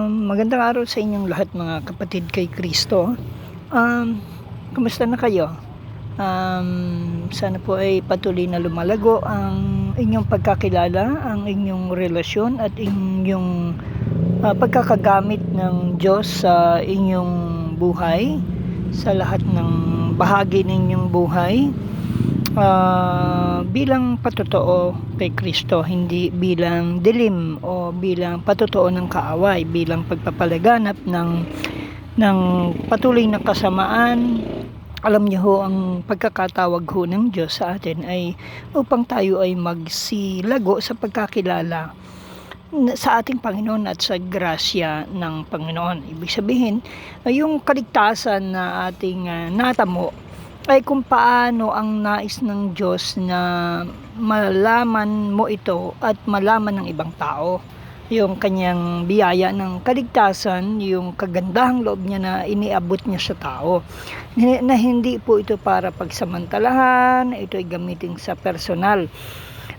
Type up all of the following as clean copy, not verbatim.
Magandang araw sa inyong lahat mga kapatid kay Kristo. Kumusta na kayo? Sana po ay patuloy na lumalago ang inyong pagkakilala, ang inyong relasyon at inyong pagkakagamit ng Diyos sa inyong buhay, sa lahat ng bahagi ng inyong buhay. Bilang patotoo kay Kristo, hindi bilang dilim o bilang patotoo ng kaaway, bilang pagpapalaganap ng patuloy na kasamaan. Alam niyo ho, ang pagkakatawag ho ng Diyos sa atin ay upang tayo ay magsilago sa pagkakilala sa ating Panginoon at sa grasya ng Panginoon. Ibig sabihin, yung kaligtasan na ating natamo ay kung paano ang nais ng Diyos na malaman mo ito at malaman ng ibang tao. Yung kanyang biyaya ng kaligtasan, yung kagandahang loob niya na iniabot niya sa tao. Na hindi po ito para pagsamantalahan, ito ay gamitin sa personal.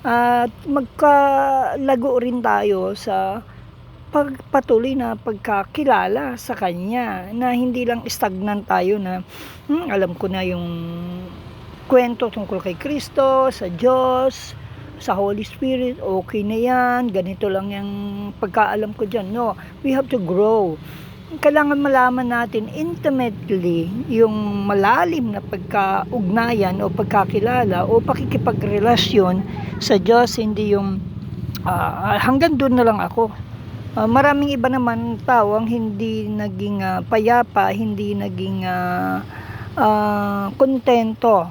At magkalago rin tayo sa patuloy na pagkakilala sa Kanya, na hindi lang stagnant tayo na alam ko na yung kwento tungkol kay Kristo, sa Diyos, sa Holy Spirit, okay na yan, ganito lang yung pagkaalam ko dyan. No, we have to grow. Kailangan malaman natin intimately yung malalim na pagkaugnayan o pagkakilala o pakikipagrelasyon sa Diyos, hindi yung hanggang doon na lang ako. Maraming iba naman tao ang hindi naging payapa, hindi naging kontento.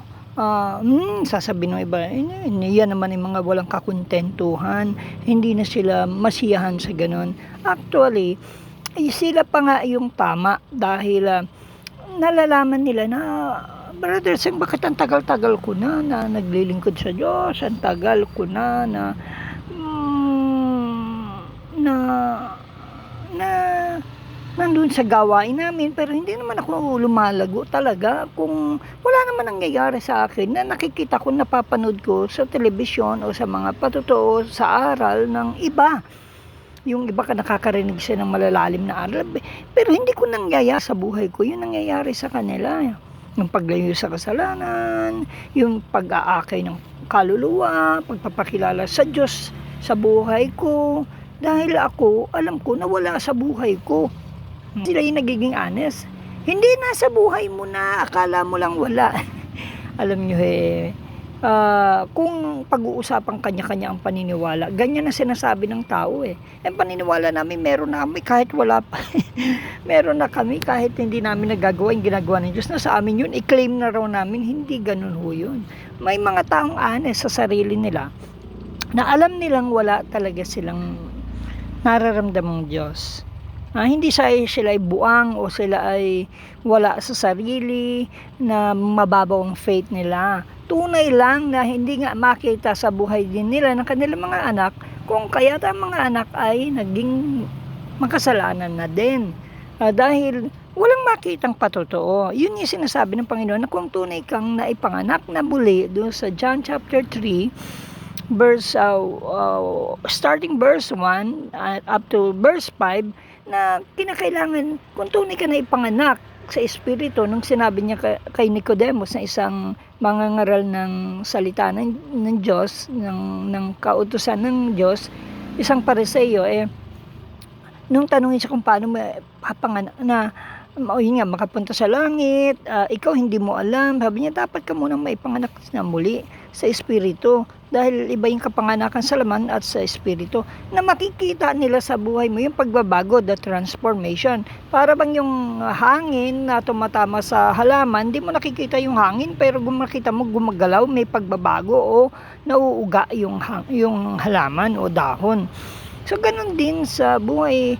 Sasabihin ng iba, yan naman yung mga walang kakontentuhan, hindi na sila masiyahan sa ganon. Actually, sila pa nga yung tama dahil nalalaman nila na, brother, bakit ang tagal-tagal ko na naglilingkod sa Diyos, ang tagal ko na nandun sa gawain namin, pero hindi naman ako lumalago talaga kung wala naman nangyayari sa akin na nakikita ko, napapanood ko sa telebisyon o sa mga patotoo sa aral ng iba. Yung iba ka nakakarinig siya ng malalalim na aral, pero hindi ko nangyayari sa buhay ko yung nangyayari sa kanila. Yung paglayo sa kasalanan, yung pag-aakay ng kaluluwa, pagpapakilala sa Diyos sa buhay ko. Dahil ako, alam ko na wala sa buhay ko. Sila yung nagiging honest. Hindi nasa buhay mo na, akala mo lang wala. Alam nyo kung pag-uusapan kanya-kanya ang paniniwala, ganyan na sinasabi ng tao Ang paniniwala namin, meron na kami kahit wala pa. Meron na kami kahit hindi namin nagagawa yung ginagawa ng Diyos. Na sa amin yun, i-claim na raw namin, hindi ganun ho yun. May mga taong honest sa sarili nila na alam nilang wala talaga silang nararamdamang Diyos. Hindi sila ay buang o sila ay wala sa sarili, na mababaw ang faith nila. Tunay lang na hindi nga makita sa buhay din nila ng kanilang mga anak, kung kaya't ang mga anak ay naging makasalanan na din. Dahil walang makitang patotoo. Yun yung sinasabi ng Panginoon, na kung tunay kang naipanganak na muli, doon sa John chapter 3, starting verse 1 up to verse 5, na kinakailangan kung tunay ka na ipanganak sa Espiritu. Nung sinabi niya kay Nicodemus, na isang mangangaral ng salita ng Diyos, ng kautusan ng Diyos, isang Pariseo, nung tanungin siya kung paano mapapanganak na yun nga, makapunta sa langit, ikaw hindi mo alam. Sabi niya, dapat ka munang maipanganak na muli sa Espiritu, dahil iba yung kapanganakan sa laman at sa Espiritu, na makikita nila sa buhay mo yung pagbabago, the transformation. Para bang yung hangin na tumatama sa halaman, hindi mo nakikita yung hangin, pero makita mo gumagalaw, may pagbabago o nauuga yung halaman o dahon. So ganun din sa buhay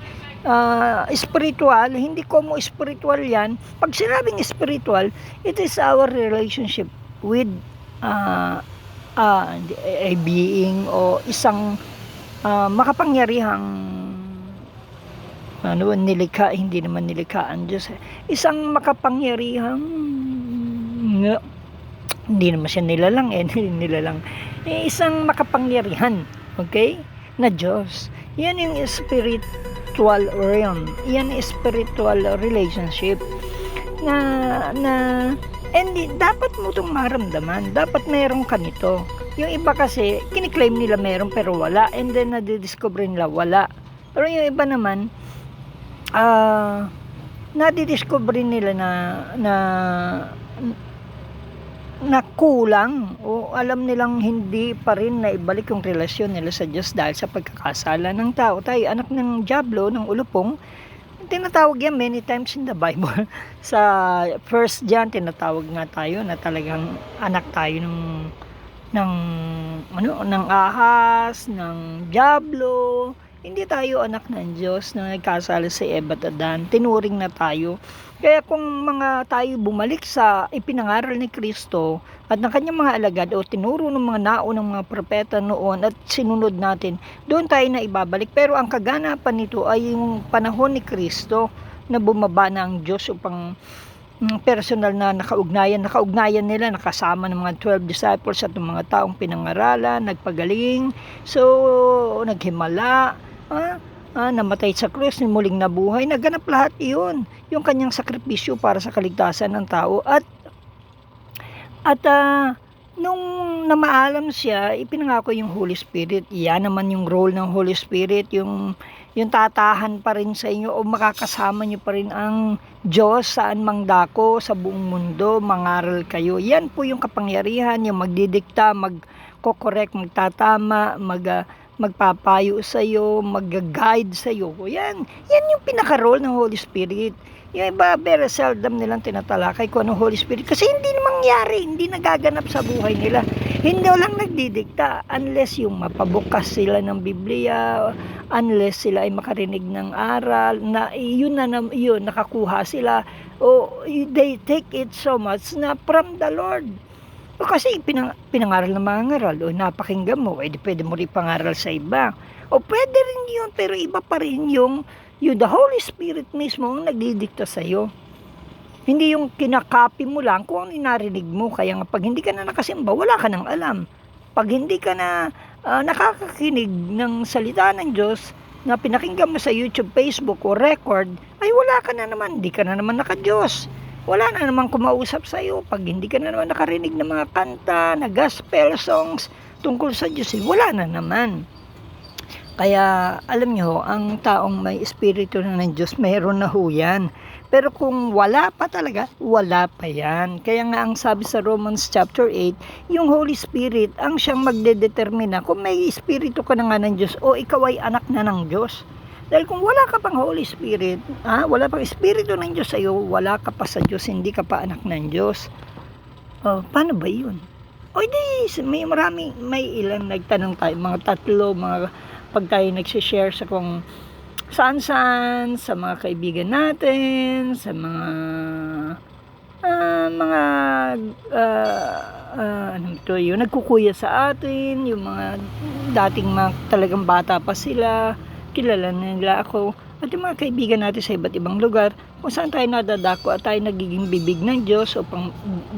spiritual, hindi ko mo spiritual yan. Pag sinabing spiritual, it is our relationship with a being o isang makapangyarihang nilikha, hindi naman nilikha ang Diyos. Isang makapangyarihang hindi naman siya nilalang nilalang. Isang makapangyarihan, okay, na Diyos. Yan yung spirit spiritual realm. Yan spiritual relationship na and dapat mo itong maramdaman. Dapat meron ka nito. Yung iba kasi, kiniklaim nila meron pero wala. And then, nadidiscover nila wala. Pero yung iba naman, nadidiscover nila na kulang o alam nilang hindi pa rin na ibalik yung relasyon nila sa Diyos dahil sa pagkakasala ng tao. Tayo, anak ng dyablo, ng ulupong, tinatawag yan many times in the Bible. Sa 1 John, tinatawag nga tayo na talagang anak tayo ng ahas, ng dyablo. Hindi tayo anak ng Diyos na nagkasala si Eva at Adan. Tinuring na tayo. Kaya kung mga tayo bumalik sa ipinangaral ni Kristo at ng kanyang mga alagad o tinuro ng mga naunang mga propeta noon at sinunod natin, doon tayo na ibabalik. Pero ang kaganapan nito ay yung panahon ni Kristo na bumaba na ang Diyos upang personal na nakaugnayan nila, nakasama ng mga 12 disciples at ng mga taong pinangaralan, nagpagaling, naghimala, namatay sa krus, muling nabuhay, naganap lahat iyon, yung kanyang sakripisyo para sa kaligtasan ng tao. At nung namaalam siya, ipinangako yung Holy Spirit. Iyan naman yung role ng Holy Spirit, yung tatahan pa rin sa inyo o makakasama nyo pa rin ang Diyos saan mang dako sa buong mundo, mangaral kayo. Yan po yung kapangyarihan, yung magdidikta, magkokorek, magtatama, magpapayo sa iyo, mag-guide sa iyo. Yan yung pinaka-role ng Holy Spirit. Yung iba, very seldom nilang tinatalakay kung ano Holy Spirit kasi hindi mangyari, hindi nagaganap sa buhay nila. Hindi lang nagdidikta unless yung mapabukas sila ng Biblia, unless sila ay makarinig ng aral, na yun nakakuha sila. They take it so much na from the Lord. O kasi pinangaral ng mga ngaral, napakinggan mo, pwede mo rin pangaral sa iba. O pwede rin yun, pero iba pa rin yung the Holy Spirit mismo ang nagdidikta sa iyo. Hindi yung kinakopy mo lang kung ano narinig mo. Kaya nga pag hindi ka na nakasimba, wala ka nang alam. Pag hindi ka na nakakakinig ng salita ng Diyos na pinakinggan mo sa YouTube, Facebook o record, ay wala ka na naman. Hindi ka na naman naka-Diyos. Wala na naman kumausap sa iyo. Pag hindi ka na naman nakarinig ng mga kanta, na gospel songs tungkol sa Diyos, wala na naman. Kaya alam niyo, ang taong may espiritu na ng Diyos, mayroon na ho yan. Pero kung wala pa talaga, wala pa yan. Kaya nga ang sabi sa Romans chapter 8, yung Holy Spirit ang siyang magdedetermina kung may espiritu ka na nga ng Diyos o ikaw ay anak na ng Diyos. Dahil kung wala ka pang Holy Spirit, wala pang espiritu ng Diyos sa iyo, wala ka pa sa Diyos, hindi ka pa anak ng Diyos. Paano ba yun? May ilan nagtanong tayo, mga tatlo, pag tayo nagsishare sa kung saan-saan, sa mga kaibigan natin, sa yung nagkukuya sa atin, yung mga dating talagang bata pa sila, kilala nila ako, at yung mga kaibigan natin sa iba't ibang lugar, kung saan tayo nadadako at tayo nagiging bibig ng Diyos upang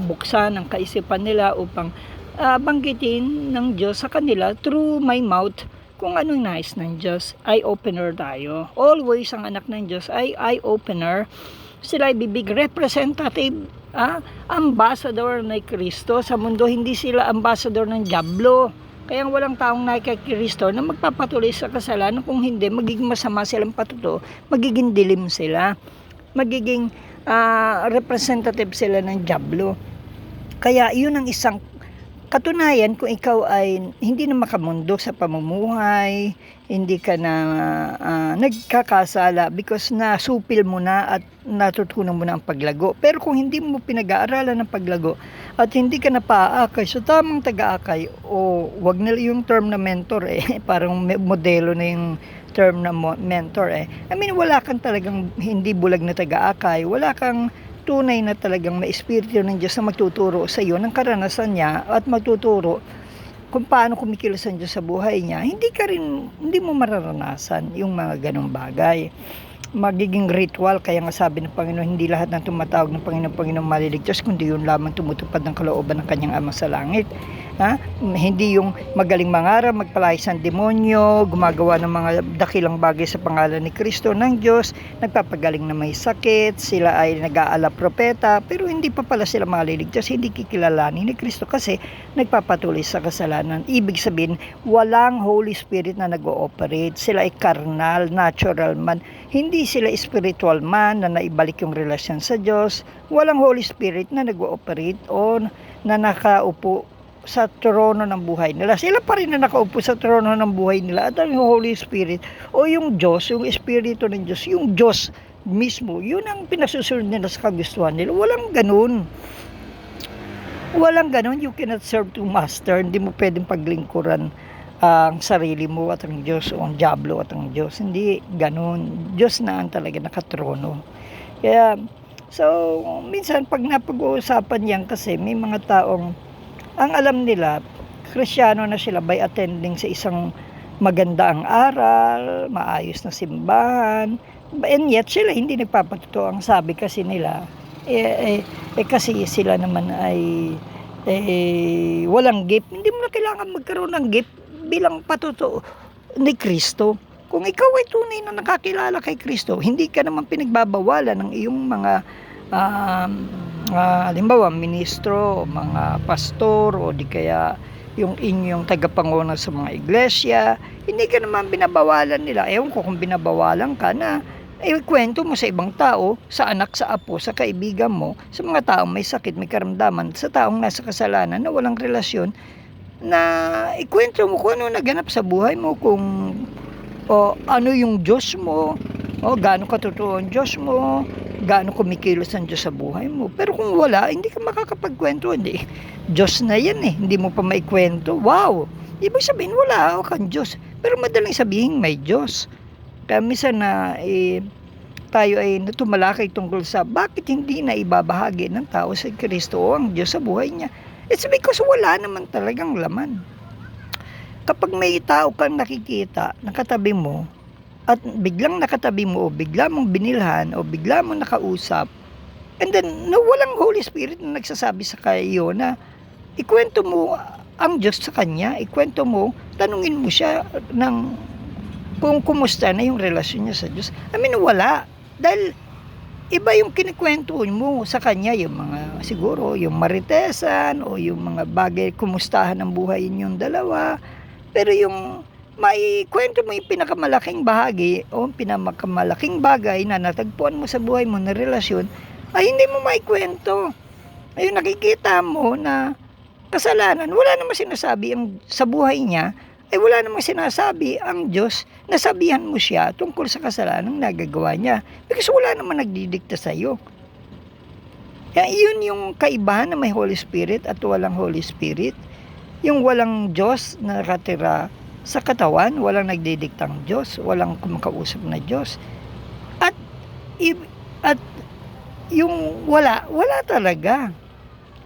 buksan ang kaisipan nila, upang banggitin ng Diyos sa kanila through my mouth kung anong nais ng Diyos. Eye-opener tayo. Always ang anak ng Diyos ay eye-opener. Sila ay bibig representative, ambassador ng Kristo sa mundo. Hindi sila ambassador ng dyablo. Kaya walang taong nakikristo na magpapatuloy sa kasalanan. Kung hindi, magiging masama silang patuto, magiging dilim sila, magiging representative sila ng dyablo. Kaya yun ang isang katunayan kung ikaw ay hindi na makamundo sa pamumuhay, hindi ka na nagkakasala because nasupil mo na at natutunan mo na ang paglago. Pero kung hindi mo pinag-aaralan ng paglago at hindi ka na paaakay sa tamang taga-akay, wag na yung term na mentor parang modelo na yung term na mentor wala kang talagang hindi bulag na taga-akay, wala kang tunay na talagang may espiritu ng Diyos na magtuturo sa iyo ng karanasan niya at magtuturo kung paano kumikilos ang Diyos sa buhay niya, hindi mo mararanasan yung mga ganong bagay. Magiging ritual, kaya nga sabi ng Panginoon, hindi lahat ng tumatawag ng Panginoon maliligtas, kundi yun lamang tumutupad ng kalooban ng kanyang Ama sa langit. Hindi yung magaling mangarap, magpalayas ng demonyo, gumagawa ng mga dakilang bagay sa pangalan ni Kristo ng Diyos, nagpapagaling na may sakit, sila ay nag-aala propeta, pero hindi pa pala sila maliligtas, hindi kikilalanin ni Kristo kasi nagpapatuloy sa kasalanan. Ibig sabihin, walang Holy Spirit na nag-ooperate. Sila ay carnal, natural man. Hindi sila spiritual man na naibalik yung relasyon sa Diyos. Walang Holy Spirit na nag-ooperate o na nakaupo sa trono ng buhay nila. Sila pa rin na nakaupo sa trono ng buhay nila. At ang Holy Spirit o yung Diyos, yung Espiritu ng Diyos, yung Diyos mismo, yun ang pinasusunod nila sa kagustuhan nila. Walang ganun. Walang ganun. You cannot serve two master. Hindi mo pwedeng paglingkuran ang sarili mo at ang Diyos o ang Diablo at ang Diyos. Hindi ganun. Diyos na ang talaga nakatrono. Kaya, so, minsan pag napag-uusapan yan kasi may mga taong ang alam nila, Kristiyano na sila by attending sa isang magandang aral, maayos na simbahan, and yet sila hindi nagpapatuto. Ang sabi kasi nila, kasi sila naman ay walang gift. Hindi mo na kailangan magkaroon ng gift bilang patuto ni Kristo. Kung ikaw ay tunay na nakakilala kay Kristo, hindi ka naman pinagbabawalan ng iyong mga halimbawa ministro, mga pastor o di kaya yung inyong tagapanguna sa mga iglesia, hindi ka naman binabawalan nila. Ewan ko kung binabawalan ka na kwento mo sa ibang tao, sa anak, sa apo, sa kaibigan mo, sa mga taong may sakit, may karamdaman, sa taong nasa kasalanan na walang relasyon, na ikwento mo kung ano naganap sa buhay mo, kung ano yung Diyos mo, gaano katotoo ang Diyos mo, gaano kumikilos ang Diyos sa buhay mo. Pero kung wala, hindi ka makakapagkwento. Hindi, Diyos na yan hindi mo pa maikwento. Wow! Ibig sabihin, wala kang Diyos. Pero madaling sabihin, may Diyos. Kaya minsan na tayo ay natumalakay tungkol sa bakit hindi na ibabahagi ng tao sa Kristo o ang Diyos sa buhay niya. It's because wala naman talagang laman. Kapag may tao kang nakikita, nakatabi mo, at biglang nakatabi mo o bigla mong binilhan o bigla mong nakausap, and then walang Holy Spirit na nagsasabi sa kayo na ikwento mo ang Diyos sa kanya, ikwento mo, tanungin mo siya ng kung kumusta na yung relasyon niya sa Diyos. Wala. Dahil iba yung kinikwento mo sa kanya, yung mga siguro yung maritesan o yung mga bagay, kumustahan ang buhay ninyong dalawa. Pero yung may kwento mo yung pinakamalaking bahagi o pinakamalaking bagay na natagpuan mo sa buhay mo na relasyon, ay hindi mo maikwento. Ayun, nakikita mo na kasalanan, wala namang sinasabi sa buhay niya, ay wala namang sinasabi ang Diyos, nasabihan mo siya tungkol sa kasalanan na nagagawa niya. Because wala namang nagdidikta sa iyo. Kaya yun yung kaibahan na may Holy Spirit at walang Holy Spirit. Yung walang Diyos na nakatira sa katawan, walang nagdidiktang Diyos, walang kumakausap na Diyos. At yung wala talaga.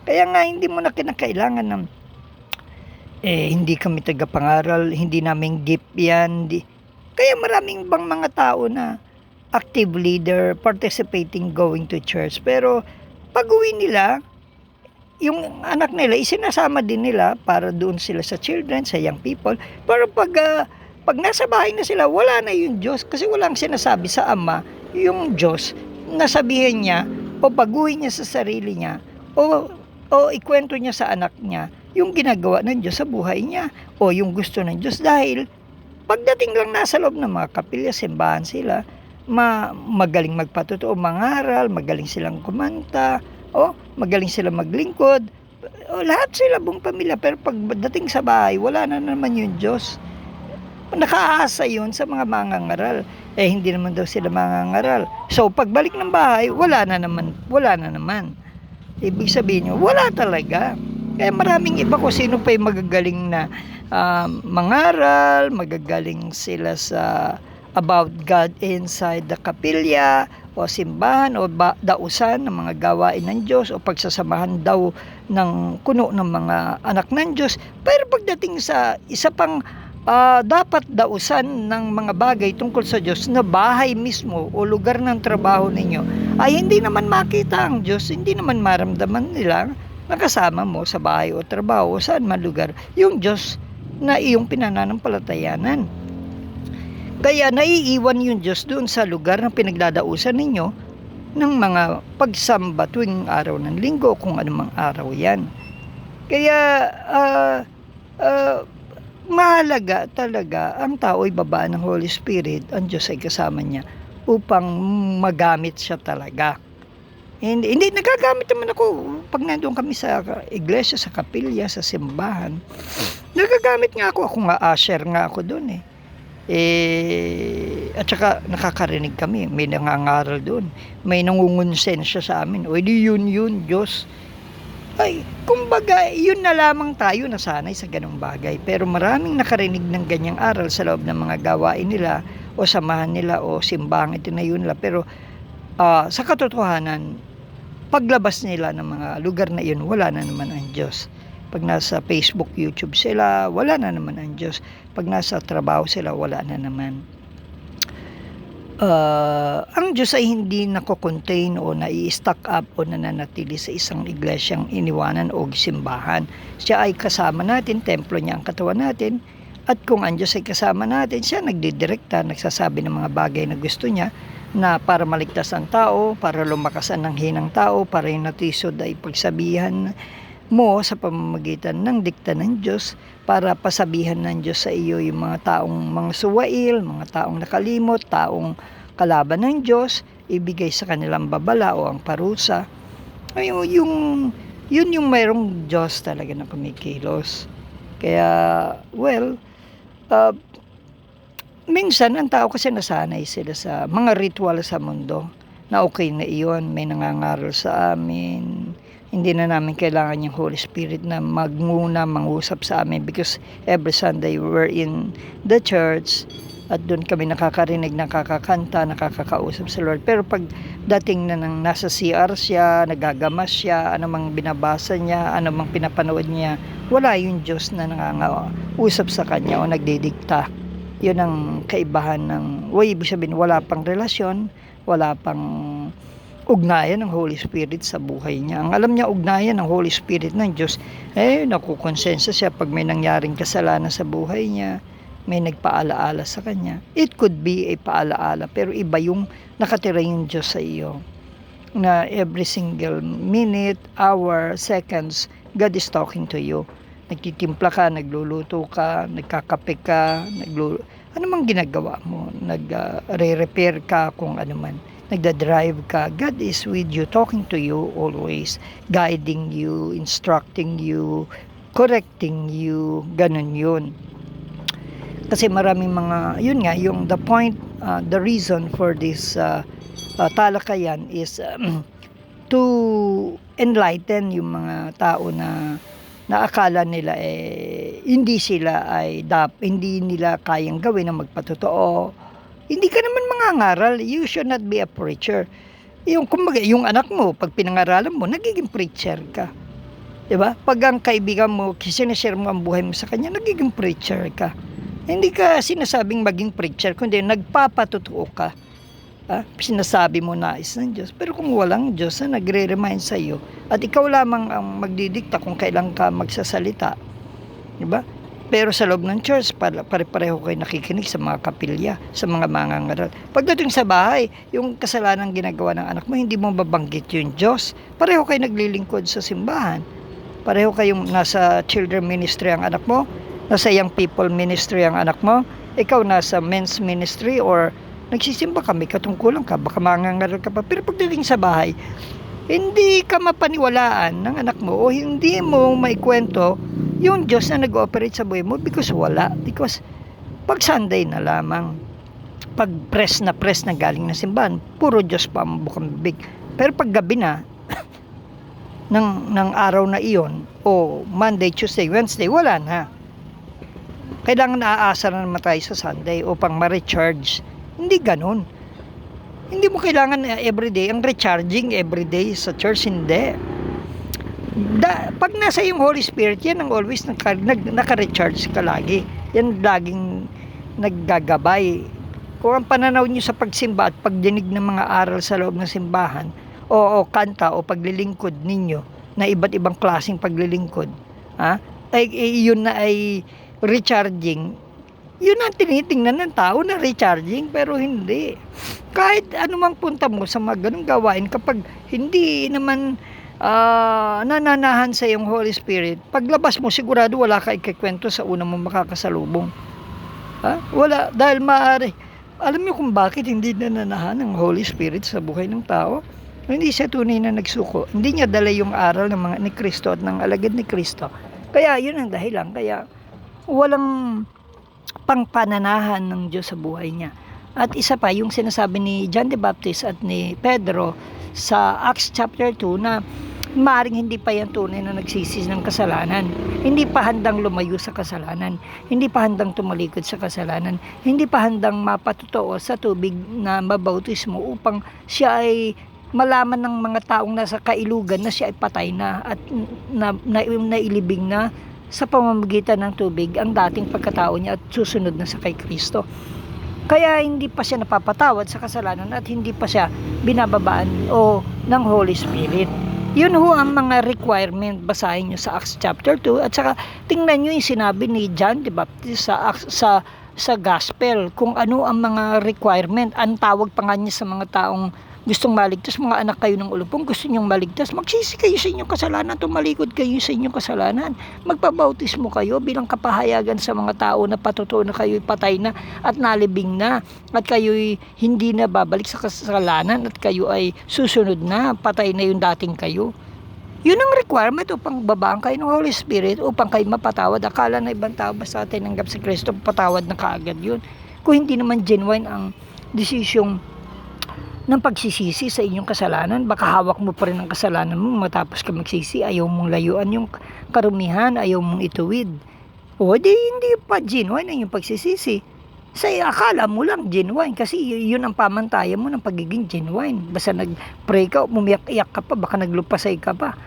Kaya nga hindi mo na kinakailangan ng hindi kami tagapangaral, hindi namin gift yan. Kaya maraming bang mga tao na active leader, participating, going to church. Pero pag uwi nila, yung anak nila, isinasama din nila para doon sila sa children, sa young people. Pero pag nasa bahay na sila, wala na yung Diyos. Kasi walang sinasabi sa ama, yung Diyos, nasabihin niya, o pag-uwi niya sa sarili niya, o ikwento niya sa anak niya, yung ginagawa ng Diyos sa buhay niya, o yung gusto ng Diyos. Dahil, pagdating lang nasa loob ng mga kapilya, simbahan sila, magaling magpatotoo, mangaral, magaling silang kumanta, magaling sila maglingkod, lahat sila buong pamilya. Pero pagdating sa bahay, wala na naman yung Diyos. Nakaasa yun sa mga mangangaral. Hindi naman daw sila mangangaral. So pagbalik ng bahay, wala na naman. Ibig sabihin nyo, wala talaga. Kaya maraming iba kung sino pa yung magagaling na mangaral, magagaling sila sa about God inside the kapilya o simbahan o dausan ng mga gawain ng Diyos o pagsasamahan daw ng kuno ng mga anak ng Diyos. Pero pagdating sa isa pang dapat dausan ng mga bagay tungkol sa Diyos na bahay mismo o lugar ng trabaho ninyo, ay hindi naman makita ang Diyos, hindi naman maramdaman nila. nakasama mo sa bahay o trabaho o saan man lugar yung Diyos na iyong pinananampalatayanan. Kaya naiiwan yung Diyos doon sa lugar na pinagdadausan ninyo ng mga pagsamba tuwing araw ng linggo, kung anumang araw yan. Kaya mahalaga talaga ang tao ay babaan ng Holy Spirit, ang Diyos ay kasama niya upang magamit siya talaga. Hindi nagagamit naman ako pag nandoon kami sa iglesia, sa kapilya, sa simbahan. Nagagamit nga ako nga usher nga ako doon eh. At saka nakakarinig kami, may nangangaral doon, may nangungonsensya sa amin, o di yun Diyos. Ay, kumbaga, yun na lamang tayo nasanay sa ganong bagay. Pero maraming nakarinig ng ganyang aral sa loob ng mga gawain nila, o samahan nila, o simbahang itinayo nila. Pero sa katotohanan, paglabas nila ng mga lugar na yun, wala na naman ang Diyos. Pag nasa Facebook, YouTube sila, wala na naman ang Diyos. Pag nasa trabaho sila, wala na naman. Ang Diyos ay hindi nako-contain o nai-stack up o nananatili sa isang iglesyang iniwanan o simbahan. Siya ay kasama natin, templo niya ang katawan natin. At kung ang Diyos ay kasama natin, siya nagdidirekta, nagsasabi ng mga bagay na gusto niya, na para maligtas ang tao, para lumakasan ng hinang tao, para yung natisod ay pagsabihan mo sa pamamagitan ng dikta ng Diyos, para pasabihan ng Diyos sa iyo yung mga taong mga suwail, mga taong nakalimot, taong kalaban ng Diyos, ibigay sa kanilang babala o ang parusa. Yun yung mayroong Diyos talaga na kumikilos. Kaya, minsan ang tao kasi nasanay sila sa mga ritual sa mundo na okay na iyon, may nangangaral sa amin, hindi na namin kailangan yung Holy Spirit na mangusap sa amin because every Sunday we're in the church at doon kami nakakarinig, nakakakanta, nakakakausap sa Lord. Pero pag dating na nang nasa CR siya, nagagamas siya, anumang binabasa niya, anumang pinapanood niya, wala yung Diyos na nangangausap sa kanya o nagdidikta. Yun ang kaibahan ng, ibig sabihin, wala pang relasyon, wala pang ugnayan ng Holy Spirit sa buhay niya. Ang alam niya, ugnayan ng Holy Spirit ng Diyos, nakukonsensya siya pag may nangyaring kasalanan sa buhay niya, may nagpaalaala sa kanya. It could be a paalaala, pero iba yung nakatira yung Diyos sa iyo. Na every single minute, hour, seconds, God is talking to you. Nagtitimpla ka, nagluluto ka, nagkakape ka, ano mang ginagawa mo, nagre-repair ka kung ano man, nagda-drive ka, God is with you, talking to you always, guiding you, instructing you, correcting you, ganun yun. Kasi maraming mga, yun nga, yung the point, the reason for this talakayan is to enlighten yung mga tao na akala nila hindi nila kayang gawin na magpatotoo. Hindi ka naman mangangaral, you should not be a preacher. Kumbaga, yung anak mo, pag pinangaralan mo, nagiging preacher ka. 'Di ba? Pag ang kaibigan mo, sinishare mo ang buhay mo sa kanya, nagiging preacher ka. Hindi ka sinasabing maging preacher, kundi nagpapatotoo ka. Sinasabi mo nais ng Diyos. Pero kung walang Diyos na nagre-remind sa iyo at ikaw lamang ang magdidikta kung kailan ka magsasalita, di ba? Pero sa loob ng church, pare-pareho kayo nakikinig sa mga kapilya, sa mga mangangaral. Pagdating sa bahay, yung kasalanan ginagawa ng anak mo, hindi mo babanggit yung Diyos. Pareho kayo naglilingkod sa simbahan. Pareho kayong nasa children ministry ang anak mo, nasa young people ministry ang anak mo, ikaw nasa men's ministry or nagsisimba kami, katungkulan ka, baka mangangaral ka pa. Pero pagdating sa bahay, hindi ka mapaniwalaan ng anak mo o hindi mo maikwento yung Diyos na nag-ooperate sa buhay mo because wala. Because pag Sunday na lamang, pag press na galing na simbahan, puro Diyos pa ang bukang bibig. Pero pag gabi na, ng araw na iyon, o Monday, Tuesday, Wednesday, wala na. Kailangan naaasa na naman tayo sa Sunday upang ma-recharge. Hindi ganun. Hindi mo kailangan everyday, ang recharging everyday sa church, hindi. Pag nasa yung Holy Spirit, yan ang always naka-recharge ka lagi. Yan laging naggagabay. Kung ang pananaw nyo sa pagsimba at pagdinig ng mga aral sa loob ng simbahan, o kanta o paglilingkod ninyo, na iba't ibang klaseng paglilingkod, yun na ay recharging. Yun ang tinitingnan ng tao na recharging, pero hindi. Kahit anumang punta mo sa mga ganung gawain, kapag hindi naman nananahan sa iyong Holy Spirit, paglabas mo sigurado wala ka ikikwento sa una mong makakasalubong. Wala, dahil maaari. Alam niyo kung bakit hindi nananahan ng Holy Spirit sa buhay ng tao? Hindi siya tunay na nagsuko. Hindi niya dala yung aral ng mga ni Kristo at ng alagad ni Kristo. Kaya yun ang dahilan. Kaya walang pangpananahan ng Diyos sa buhay niya. At isa pa, yung sinasabi ni John the Baptist at ni Pedro sa Acts chapter 2 na maaaring hindi pa yan tunay na nagsisi ng kasalanan. Hindi pa handang lumayo sa kasalanan. Hindi pa handang tumalikod sa kasalanan. Hindi pa handang mapatotoo sa tubig na mabautismo upang siya ay malaman ng mga taong nasa kailugan na siya ay patay na at nailibing na sa pamamagitan ng tubig ang dating pagkatao niya at susunod na sa kay Kristo. Kaya hindi pa siya napapatawad sa kasalanan at hindi pa siya binababaan ng Holy Spirit. Yun ho ang mga requirement. Basahin nyo sa Acts chapter 2 at saka tingnan nyo yung sinabi ni John the Baptist sa gospel kung ano ang mga requirement. Ang tawag pa nga niya sa mga taong gustong maligtas, mga anak kayo ng ulupong, gusto nyong maligtas, magsisi kayo sa inyong kasalanan, tumalikod kayo sa inyong kasalanan, magpabautismo kayo bilang kapahayagan sa mga tao na patutuo na kayo'y patay na at nalibing na at kayo'y hindi na babalik sa kasalanan at kayo ay susunod na, patay na yung dating kayo. Yun ang requirement upang babaan kayo ng Holy Spirit, upang kayo mapatawad. Akala na ibang tao basta tinanggap si Kristo, patawad na kaagad yun. Kung hindi naman genuine ang desisyong ng pagsisisi sa inyong kasalanan, baka hawak mo pa rin ang kasalanan mo matapos ka magsisi, ayaw mong layuan yung karumihan, ayaw mong ituwid. Hindi pa genuine ang yung pagsisisi. Sa akala mo lang genuine kasi yun ang pamantayan mo ng pagiging genuine. Basta nag-pray ka, umiyak-iyak ka pa, baka naglupasay ka pa.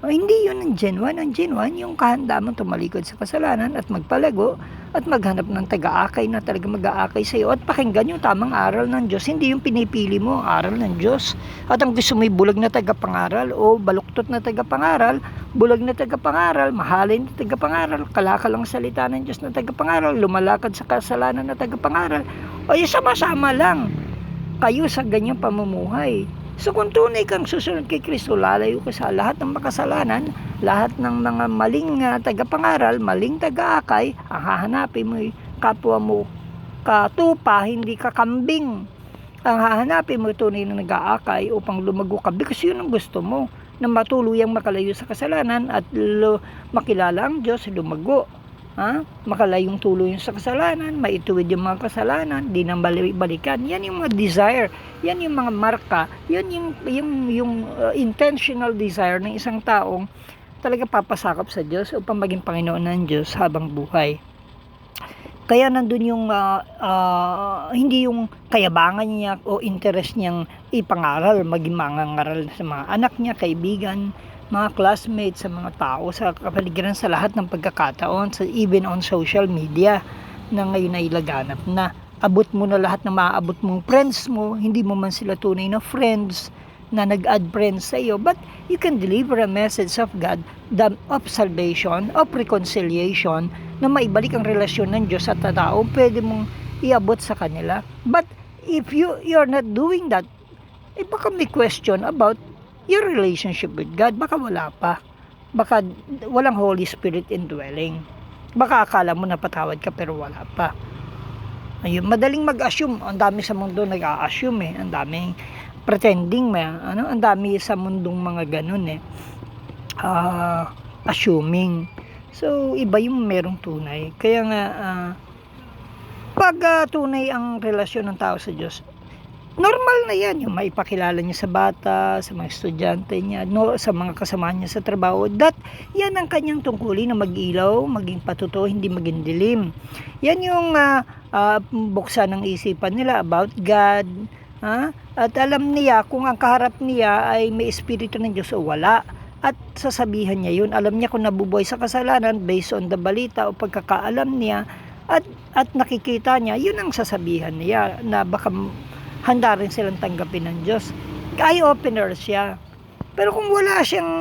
Hindi yun ang genuine. Ang genuine yung kahanda mong tumalikod sa kasalanan at magpalago at maghanap ng taga-akay na talaga mag-aakay sa iyo at pakinggan yung tamang aral ng Diyos. Hindi yung pinipili mo ang aral ng Diyos. At ang gusto mo bulag na tagapangaral o baluktot na tagapangaral, bulag na tagapangaral, mahalin na tagapangaral, kalakalang salita ng Diyos na tagapangaral, lumalakad sa kasalanan na tagapangaral. Sama-sama lang kayo sa ganyang pamumuhay. So kung tunay kang susunod kay Kristo, lalayo ka sa lahat ng makasalanan, lahat ng mga maling tagapangaral, maling taga-akay, ang hahanapin mo kapwa mo katupa, hindi ka kambing. Ang hahanapin mo tunay na nag-aakay upang lumago ka because yun ang gusto mo, na matuluyang makalayo sa kasalanan at makilala ang Diyos, lumago. Makalayong tuloy sa kasalanan, maituwid yung mga kasalanan, di nang balikan. Yan yung mga desire, yan yung mga marka, yan yung intentional desire ng isang taong talaga papasakop sa Diyos upang maging Panginoon ng Diyos habang buhay. Kaya nandun yung hindi yung kayabangan niya o interest niyang ipangaral, maging mangangaral sa mga anak niya, kaibigan, mga classmates, sa mga tao sa kapaligiran, sa lahat ng pagkakataon, even on social media na ngayon ay laganap na. Abot mo na lahat ng maaabot mong friends mo, hindi mo man sila tunay na friends na nag-add friends sa iyo, but you can deliver a message of God, of salvation, of reconciliation, na maibalik ang relasyon ng Diyos at tao, pwede mong iabot sa kanila. But if you're not doing that, baka may question about your relationship with God. Baka wala pa. Baka walang Holy Spirit indwelling. Baka akala mo napatawad ka pero wala pa. Ayun, madaling mag-assume. Ang dami sa mundo nag-a-assume Ang daming pretending ang dami sa mundong mga ganun assuming. So iba yung merong tunay. Kaya nga pag tunay ang relasyon ng tao sa Diyos, normal na yan, yung maipakilala niya sa bata, sa mga estudyante niya, sa mga kasama niya sa trabaho. Yan ang kanyang tungkulin na mag-ilaw, maging patuto, hindi maging dilim. Yan yung buksan ng isipan nila about God. At alam niya kung ang kaharap niya ay may espiritu ng Diyos o wala. At sasabihan niya yun. Alam niya kung nabubuhay sa kasalanan based on the balita o pagkakaalam niya. At nakikita niya, yun ang sasabihan niya na baka handa rin silang tanggapin ng Diyos. Eye-opener siya. Pero kung wala siyang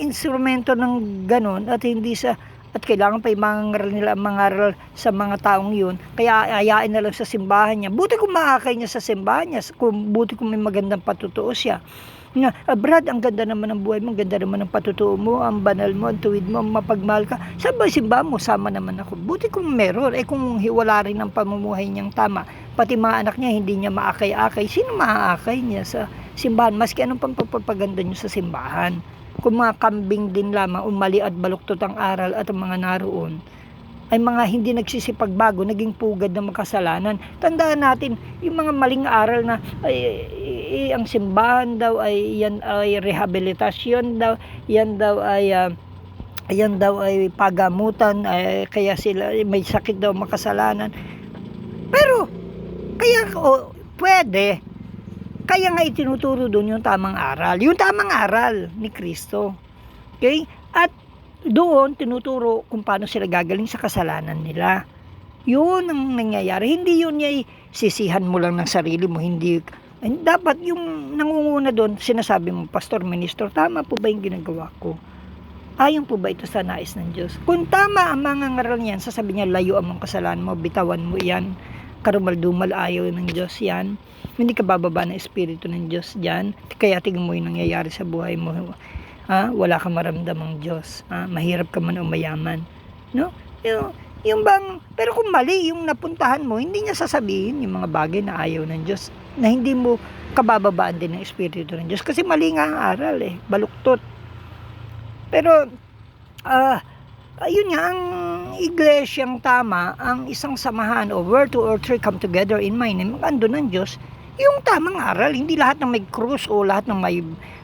instrumento ng ganon at hindi sa at kailangan pa imangaral nila mangaral sa mga taong yun, kaya ayain na lang sa simbahan niya. Buti kung maakay niya sa simbahan niya, buti kung may magandang patutuo siya. Na, Brad, ang ganda naman ng buhay mo, ang ganda naman ng patutuo mo, ang banal mo, ang tuwid mo, mapagmahal ka. Saan ba simbahan mo? Sama naman ako. Buti kung meron, kung wala rin ang pamumuhay niyang tama, pati mga anak niya hindi niya maakay-akay, sino maaakay niya sa simbahan? Maski anong pampapaganda niyo sa simbahan. Kung mga kambing din lamang, umali at baluktot ang aral at ang mga naroon, ay mga hindi nagsisipagbago, naging pugad ng makasalanan. Tandaan natin, yung mga maling aral na ang simbahan daw ay yan ay rehabilitasyon daw, yan daw ay pagamutan, kaya sila may sakit daw makasalanan. Pero kaya pwede. Kaya nga itinuturo doon yung tamang aral. Yung tamang aral ni Kristo. Okay? At doon tinuturo kung paano sila gagaling sa kasalanan nila. Yun ang nangyayari. Hindi yun niya sisihan mo lang ng sarili mo. Hindi. Dapat yung nangunguna doon, sinasabi mo, Pastor, Minister, tama po ba yung ginagawa ko? Ayon po ba ito sa nais ng Diyos? Kung tama ang mga ngaral niyan, sasabi niya, layo ang mga kasalanan mo, bitawan mo yan. Karumal-dumal ayaw ng Diyos yan. Hindi ka bababa ng Espiritu ng Diyos dyan. Kaya tingnan mo yung nangyayari sa buhay mo. Wala kang maramdamang Diyos. Mahirap ka man o mayaman. No? Yung bang, pero kung mali yung napuntahan mo, hindi niya sasabihin yung mga bagay na ayaw ng Diyos. Na hindi mo kabababaan din ng Espiritu ng Diyos. Kasi mali nga ang aral baluktot. Pero, ayun nga, ang iglesyang tama, ang isang samahan o where two or three come together in my name, andun ng Diyos, yung tamang aral, hindi lahat ng may krus o lahat ng may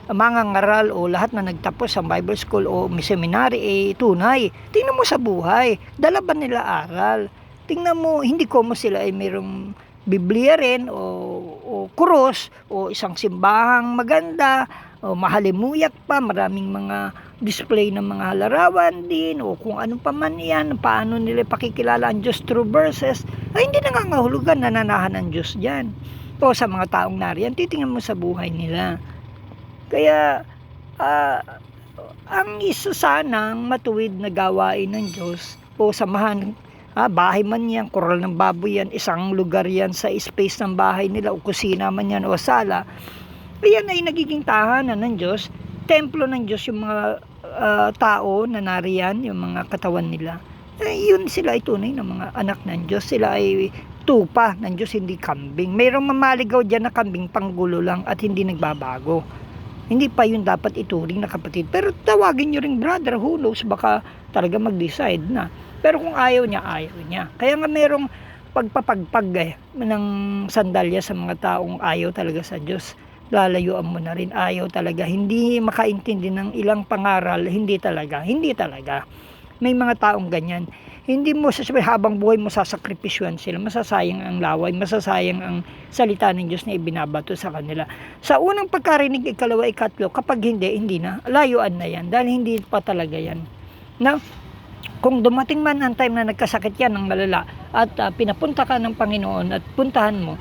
mangangaral o lahat na nagtapos sa Bible School o may seminary tunay. Tingnan mo sa buhay, dala ba nila aral? Tingnan mo, hindi ko mo sila ay mayroong Biblia rin o krus o isang simbahang maganda o mahalimuyak pa, maraming mga display ng mga larawan din o kung ano pa man yan, paano nila pakikilala ang Diyos through verses, ay hindi nangangahulugan, nananahan ang Diyos dyan. O sa mga taong nariyan, titingnan mo sa buhay nila. Kaya, ang isa sanang matuwid na gawain ng Diyos o samahan, bahay man yan, koral ng baboy yan, isang lugar yan sa space ng bahay nila o kusina man yan o sala, yan ay nagiging tahanan ng Diyos, templo ng Diyos yung mga tao na nariyan, yung mga katawan nila. Yun sila ay tunay na mga anak ng Diyos. Sila ay tupa ng Diyos, hindi kambing. Mayroong mamaligaw dyan na kambing, panggulo lang at hindi nagbabago. Hindi pa yun dapat ituring na kapatid. Pero tawagin nyo ring brother, who knows, baka talaga mag-decide na. Pero kung ayaw niya, ayaw niya. Kaya nga mayroong pagpapagpag ng sandalya sa mga taong ayaw talaga sa Diyos. Lalayuan mo na rin, ayaw talaga, hindi makaintindi ng ilang pangaral, hindi talaga. May mga taong ganyan, hindi mo sasabihin habang buhay mo sasakripisyon sila, masasayang ang laway, masasayang ang salita ng Diyos na ibinabato sa kanila. Sa unang pagkarinig, ikalawa, ikatlo, kapag hindi na, layuan na yan, dahil hindi pa talaga yan. Now, kung dumating man ang time na nagkasakit yan ng malala at pinapunta ka ng Panginoon at puntahan mo,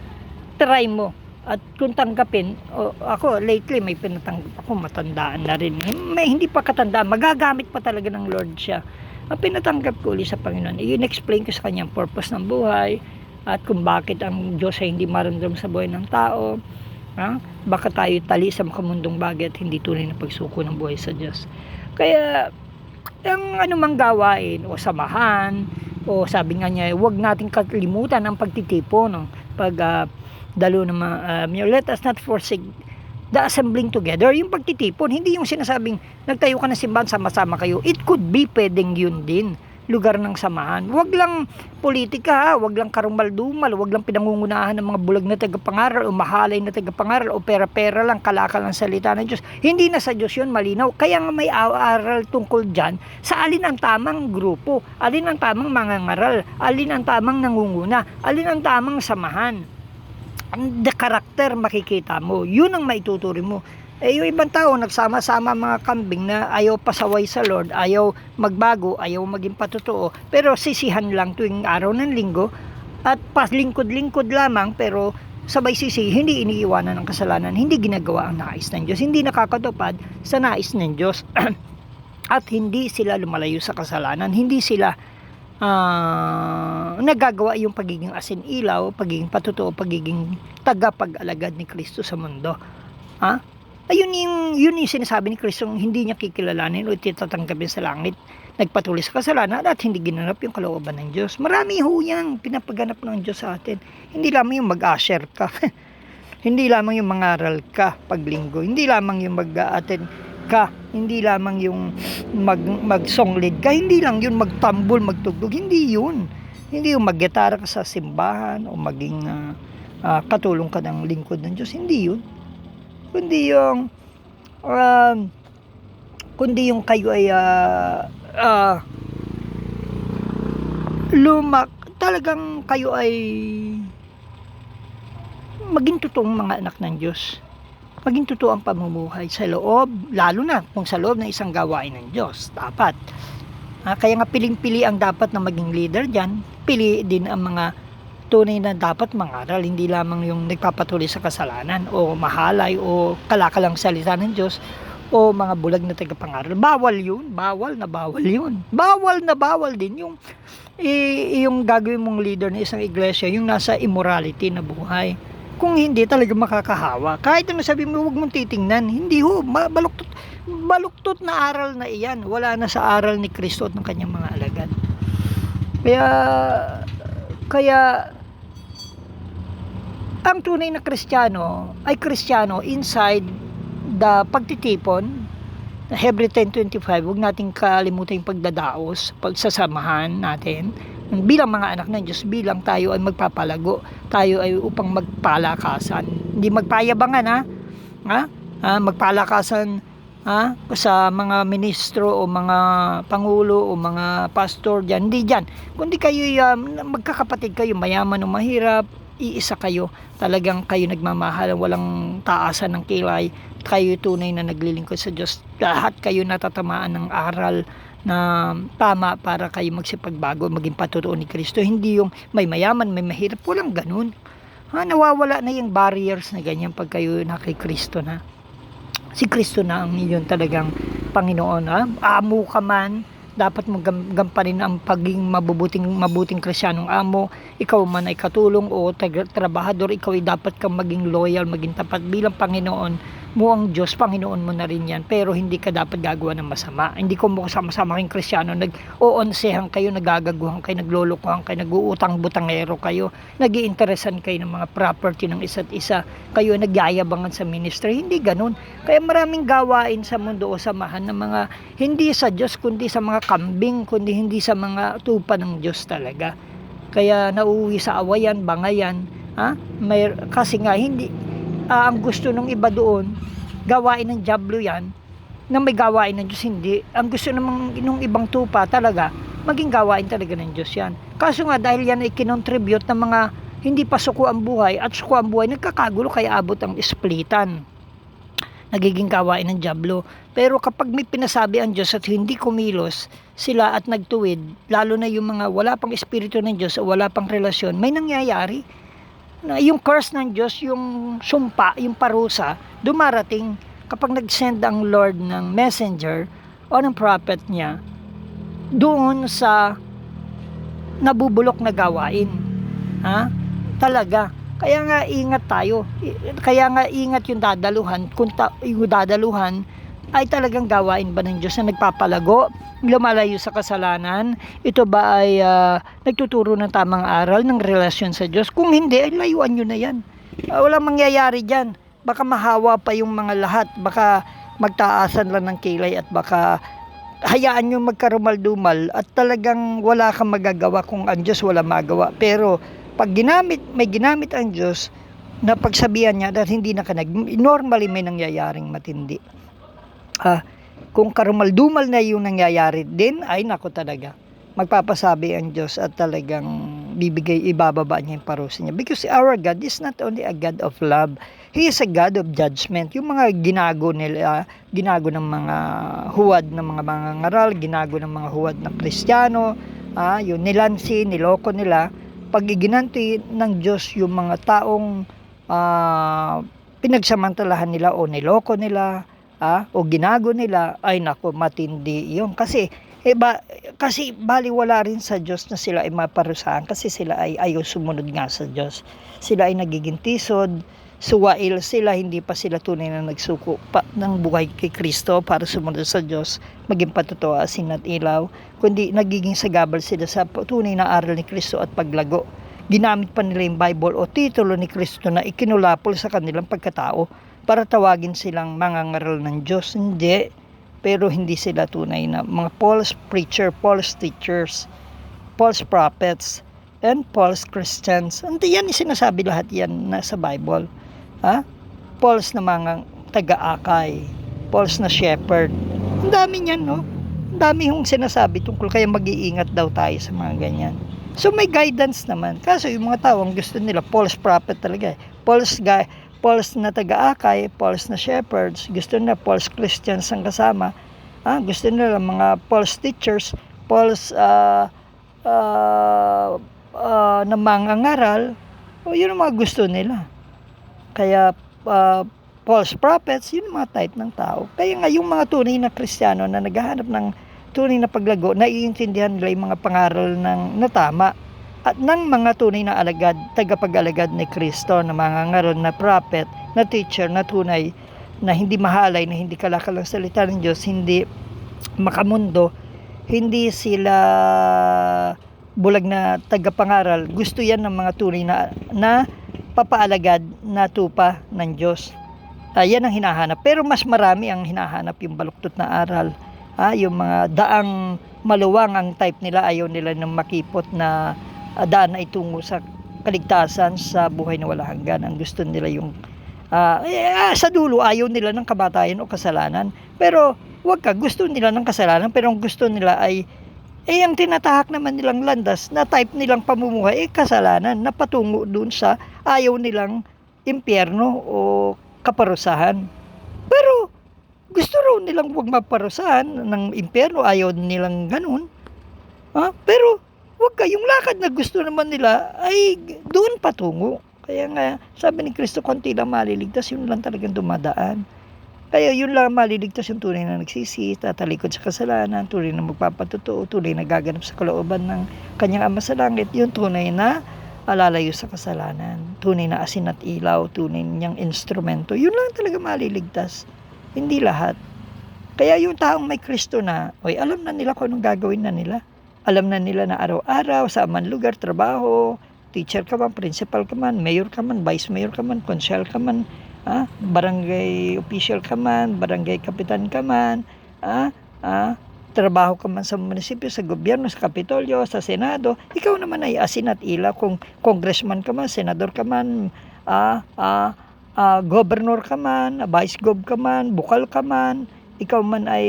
try mo. At kung tanggapin, ako lately may pinatanggap ako, matandaan na rin. Hindi pa katandaan, magagamit pa talaga ng Lord siya. Pinatanggap ko ulit sa Panginoon. I-explain ko sa kanya ang purpose ng buhay at kung bakit ang Diyos ay hindi maramdam sa buhay ng tao. Baka tayo tali sa makamundong bagay at hindi tunay na pagsuko ng buhay sa Diyos. Kaya, ang anumang gawain o samahan, o sabi nga niya, huwag nating kalimutan ang pagtitipon. Dalo naman, let us not forsake the assembling together. Yung pagtitipon, hindi yung sinasabing nagtayo ka ng simbahan, sama-sama kayo. It could be pwedeng yun din, lugar ng samahan. Huwag lang politika, huwag lang karumal-dumal, huwag lang pinangungunahan ng mga bulag na tagapangaral o mahalay na tagapangaral o pera-pera lang, kalakal ang salita ng Diyos. Hindi na sa Diyos yun, malinaw. Kaya nga may aral tungkol dyan sa alin ang tamang grupo, alin ang tamang mangangaral, alin ang tamang nangunguna, alin ang tamang samahan. The character makikita mo, yun ang maituturi mo. Yung ibang tao nagsama-sama mga kambing na ayaw pasaway sa Lord, ayaw magbago, ayaw maging patotoo, pero sisihan lang tuwing araw ng linggo at paslingkod-lingkod lamang, pero sabay sisi, hindi iniiwanan ng kasalanan, hindi ginagawa ang nais ng Diyos, hindi nakakatupad sa nais ng Diyos. At hindi sila lumalayo sa kasalanan, hindi sila nagagawa yung pagiging asin ilaw, pagiging patutuo, pagiging tagapag-alagad ni Kristo sa mundo. Ayun yung sinasabi ni Kristo, hindi niya kikilalanin o titatanggapin sa langit, nagpatuloy sa kasalanan at hindi ginanap yung kalooban ng Diyos. Marami ho yang pinapaganap ng Diyos sa atin. Hindi lamang yung mag-usher ka, hindi lamang yung mangaral ka paglinggo, hindi lamang yung mag-attend ka, hindi lamang yung mag-song lead ka, hindi lang yun magtambol, magtugtog, hindi yun. Hindi yung mag-gitara ka sa simbahan o maging katulong ka ng lingkod ng Diyos, hindi yun. Kundi yung kayo ay talagang kayo ay maging totoong mga anak ng Diyos, maging totoo ang pamumuhay sa loob, lalo na kung sa loob ng isang gawain ng Diyos. Dapat kaya nga piling-pili ang dapat na maging leader dyan, pili din ang mga tunay na dapat mangaral, hindi lamang yung nagpapatuloy sa kasalanan o mahalay o kalakalang salita ng Diyos o mga bulag na tagapangaral. Bawal yun, bawal na bawal yun. Bawal na bawal din yung gagawin mong leader ng isang iglesia, yung nasa immorality na buhay. Kung hindi, talaga makakahawa. Kahit ano sabi mo, huwag mong titingnan. Hindi ho, baluktot na aral na iyan. Wala na sa aral ni Kristo at ng kanyang mga alagad. Kaya ang tunay na Kristiyano ay Kristiyano inside the pagtitipon. Hebrew 10:25, huwag nating kalimutan yung pagdadaos, pagsasamahan natin bilang mga anak ng Diyos, bilang tayo ay magpapalago, tayo ay upang magpalakasan, hindi magpayabangan magpalakasan sa mga ministro o mga pangulo o mga pastor dyan, hindi dyan, kundi kayo magkakapatid kayo, mayaman o mahirap, iisa kayo, talagang kayo nagmamahal, walang taasan ng kilay, kayo tunay na naglilingkod sa Diyos, lahat kayo natatamaan ng aral na tama para kayo magsipagbago, maging patutuo ni Kristo. Hindi yung may mayaman, may mahirap, walang ganun. Nawawala na yung barriers na ganyan pag kayo na kay Kristo na. Si Kristo na ang iyon talagang Panginoon. Amo ka man, dapat mo gampanin ang pagiging mabuting Kristiyanong amo. Ikaw man ay katulong o trabahador, ikaw ay dapat kang maging loyal, maging tapat bilang Panginoon mo ang Diyos, Panginoon mo na rin yan, pero hindi ka dapat gagawa ng masama. Hindi ko mo kasama-sama kayong Kristiyano, nag-oonsehan kayo, nagagaguhan kayo, naglulukuhan kayo, nag-uutang-butangero kayo, nag-iinteresan kayo ng mga property ng isa't isa, kayo nagyayabangan sa ministry, hindi ganun. Kaya maraming gawain sa mundo o samahan ng mga hindi sa Diyos, kundi sa mga kambing, kundi hindi sa mga tupa ng Diyos talaga. Kaya nauuwi sa awayan, bangayan, kasi nga hindi ang gusto ng iba doon, gawain ng dyablo yan, na may gawain ng Diyos, hindi. Ang gusto namang ng ibang tupa talaga, maging gawain talaga ng Diyos yan. Kaso nga, dahil yan ay kinontribute ng mga hindi pa suko ang buhay, at suko ang buhay, nagkakagulo, kaya abot ang splitan. Nagiging gawain ng dyablo. Pero kapag may pinasabi ang Diyos at hindi kumilos sila at nagtuwid, lalo na yung mga wala pang espiritu ng Diyos o wala pang relasyon, may nangyayari na yung curse ng Diyos, yung sumpa, yung parusa, dumarating kapag nag-send ang Lord ng messenger o ng prophet niya doon sa nabubulok na gawain. Talaga. Kaya nga ingat tayo. Kaya nga ingat yung dadaluhan. Kung yung dadaluhan ay talagang gawain ba ng Diyos na nagpapalago, lumalayo sa kasalanan? Ito ba ay nagtuturo ng tamang aral ng relasyon sa Diyos? Kung hindi, ay layuan nyo na yan. Walang mangyayari dyan. Baka mahawa pa yung mga lahat. Baka magtaasan lang ng kilay at baka hayaan nyo magkarumal-dumal at talagang wala kang magagawa kung ang Diyos wala magawa. Pero pag may ginamit ang Diyos na pagsabihan niya at hindi na normally may nangyayaring matindi. Kung karumal-dumal na yung nangyayari din, ay nako talaga, magpapasabi ang Diyos at talagang ibababa niya yung parusa niya. Because our God is not only a God of love, He is a God of judgment. Yung mga ginago ng mga huwad ng mga mangangaral, ginago ng mga huwad na Kristiyano, yung nilansi, niloko nila, pag iginanti ng Diyos yung mga taong pinagsamantalahan nila o niloko nila, o ginago nila, ay nako, matindi yun. Kasi baliwala rin sa Diyos na sila ay maparusahan kasi sila ay ayaw sumunod nga sa Diyos. Sila ay nagiging tisod, suwail sila, hindi pa sila tunay na nagsuko pa ng buhay kay Kristo para sumunod sa Diyos, maging patotoo, asin at ilaw, kundi nagiging sagabal sila sa tunay na aral ni Kristo at paglago. Ginamit pa nila yung Bible o titulo ni Kristo na ikinulapol sa kanilang pagkatao para tawagin silang mangangaral ng Diyos. Pero hindi sila tunay na mga false preacher, false teachers, false prophets, and false Christians. Hindi yan sinasabi, lahat yan nasa Bible. False na mga taga-akay, false na shepherd. Ang dami niyan, no? Ang dami yung sinasabi tungkol, kaya mag-iingat daw tayo sa mga ganyan. So may guidance naman. Kaso yung mga tao, ang gusto nila, false prophet talaga. False na taga-akay, false na shepherds, gusto nila false Christians ang kasama. Gusto nila mga false teachers, false na mangangaral. Yun ang mga gusto nila. Kaya false prophets, yun ang mga type ng tao. Kaya nga yung mga tunay na Kristiyano na naghahanap ng tunay na paglago, naiintindihan nila yung mga pangaral na tama at ng mga tunay na alagad, tagapag-alagad ni Kristo, na mga ngaral na prophet, na teacher, na tunay, na hindi mahalay, na hindi kalakal ang salita ng Diyos, hindi makamundo, hindi sila bulag na tagapangaral. Gusto yan ng mga tunay na papaalagad na tupa ng Diyos. Yan ang hinahanap. Pero mas marami ang hinahanap yung baluktot na aral. Yung mga daang maluwang ang type nila, ayaw nila ng makipot na daan na itungo sa kaligtasan, sa buhay na wala hanggan. Ang gusto nila yung sa dulo, ayaw nila ng kamatayan o kasalanan. Pero gusto nila ng kasalanan, pero ang gusto nila ay ang tinatahak naman nilang landas na type nilang pamumuhay kasalanan, na patungo dun sa ayaw nilang impyerno o kaparusahan. Pero gusto raw nilang huwag maparusahan ng impyerno, ayaw nilang ganun. Pero yung lakad na gusto naman nila ay doon patungo. Kaya nga, sabi ni Kristo, konti lang maliligtas, yun lang talagang dumadaan. Kaya yun lang maliligtas, yung tunay na nagsisi, tatalikod sa kasalanan, tunay na magpapatotoo, tunay na gaganap sa kalooban ng kanyang Ama sa langit, yung tunay na alalayo sa kasalanan, tunay na asin at ilaw, tunay niyang instrumento, yun lang talaga maliligtas. Hindi lahat. Kaya yung taong may Kristo na, alam na nila kung anong gagawin na nila. Alam na nila na araw-araw, sa man lugar, trabaho, teacher ka man, principal ka man, mayor ka man, vice mayor ka man, konsyal ka man, barangay official ka man, barangay kapitan ka man, trabaho ka man sa munisipyo, sa gobyerno, sa kapitolyo, sa senado, ikaw naman ay asin at ilaw. Kung congressman ka man, senador ka man, governor ka man, vice gov ka man, bukal ka man, ikaw man ay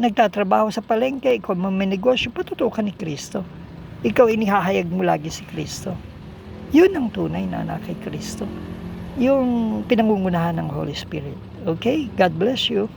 nagtatrabaho sa palengke, ikaw man may negosyo, patutuo ka ni Kristo. Ikaw inihahayag mo lagi si Kristo. Yun ang tunay na anak kay Kristo. Yung pinangungunahan ng Holy Spirit. Okay? God bless you.